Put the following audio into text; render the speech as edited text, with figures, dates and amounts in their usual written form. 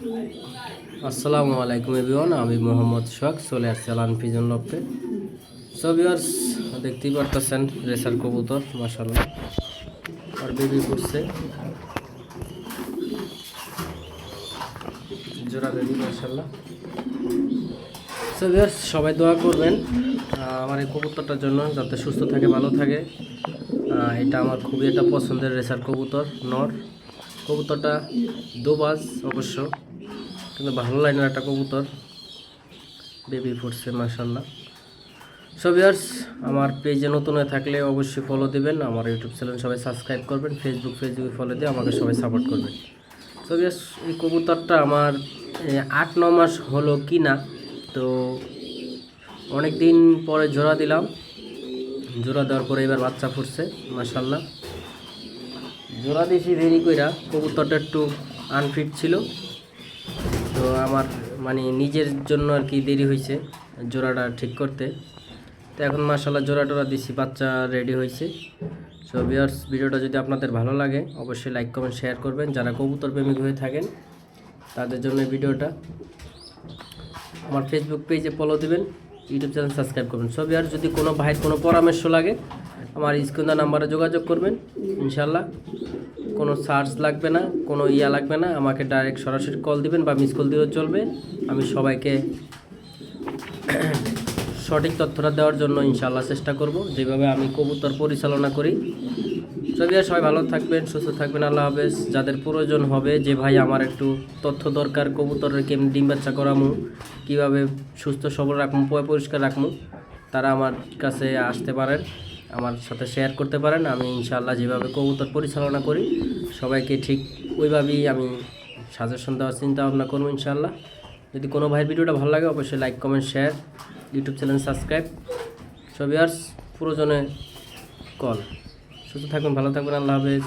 আসসালামু আলাইকুম এভরিওয়ান, আমি মোহাম্মদ সোহাগ চলে আসছি আলান পিজন লফটে। সো ভিউয়ার্স, দেখতেই পারতেছেন রেসার কবুতর মাশাআল্লাহ আর বেবি করছে জোড়া বেবি মাশাআল্লাহ। সো ভিউয়ার্স, সবাই দোয়া করবেন আমার এই কবুতরটার জন্য, যাতে সুস্থ থাকে, ভালো থাকে। এটা আমার খুবই একটা পছন্দের রেসার কবুতর, নর কবুতরটা দোবাজ অবশ্য, কিন্তু ভালো লাইনের একটা কবুতর, বেবি ফুটছে মাশাআল্লাহ। সো ভিউয়ার্স, আমার পেজে নতুন হয়ে থাকলে অবশ্যই ফলো দিবেন, আমার ইউটিউব চ্যানেল সবাই সাবস্ক্রাইব করবেন, ফেসবুকে ফলো দিয়ে আমাকে সবাই সাপোর্ট করবেন। সো ভিউয়ার্স, এই কবুতরটা আমার 8-9 মাস হলো কিনা, তো অনেক দিন পরে জোড়া দিলাম। জোড়া দেওয়ার পরে এবার বাচ্চা ফুটছে মাশাআল্লাহ। জোড়া দিয়েছি দেরি কইরা, কবুতরটা একটু আনফিট ছিল, তো আমার মানে নিজের জন্য আর কি দেরি হয়েছে জোড়াটা ঠিক করতে। তো এখন মাশাআল্লাহ জোড়া টোড়া দিছি, বাচ্চা রেডি হয়েছে। সো ভিউয়ার্স, ভিডিওটা যদি আপনাদের ভালো লাগে অবশ্যই লাইক কমেন্ট শেয়ার করবেন। যারা কবুতর প্রেমিক হয়ে থাকেন তাদের জন্য ভিডিওটা। আমার ফেসবুক পেজে ফলো দিবেন, ইউটিউব চ্যানেল সাবস্ক্রাইব করবেন। সো ভিউয়ার্স, যদি কোনো ভাইয়ের কোনো পরামর্শ লাগে আমার স্ক্রিনে নাম্বারে যোগাযোগ করবেন ইনশাআল্লাহ। কোনো চার্জ লাগবে না, কোনো লাগবে না, আমাকে ডাইরেক্ট সরাসরি কল দিবেন বা মিস কল দিলেও চলবে। আমি সবাইকে সঠিক তথ্যটা দেওয়ার জন্য ইনশাআল্লাহ চেষ্টা করব, যেভাবে আমি কবুতর পরিচালনা করি। সবাই ভালো থাকবেন, সুস্থ থাকবেন, আল্লাহ হাফেজ। যাদের প্রয়োজন হবে যে ভাই আমার একটু তথ্য দরকার, কবুতরের কেমনি ডিম বাচ্চা করামু, কীভাবে সুস্থ সবল রাখবো, পরিষ্কার রাখবো, তারা আমার কাছে আসতে পারেন, আমার সাথে শেয়ার করতে পারেন। আমি ইনশাআল্লাহ যেভাবে কবুতর পরিচালনা করি সবাইকে ঠিক ওইভাবেই আমি সাজেশন দেওয়ার চিন্তা ভাবনা করবো ইনশাআল্লাহ। যদি কোনো ভাইয়ের ভিডিওটা ভালো লাগে অবশ্যই like comment share, YouTube channel subscribe. So viewers, প্রয়োজনে কল। সুস্থ থাকবেন, ভালো থাকবেন, আল্লাহ হাফেজ।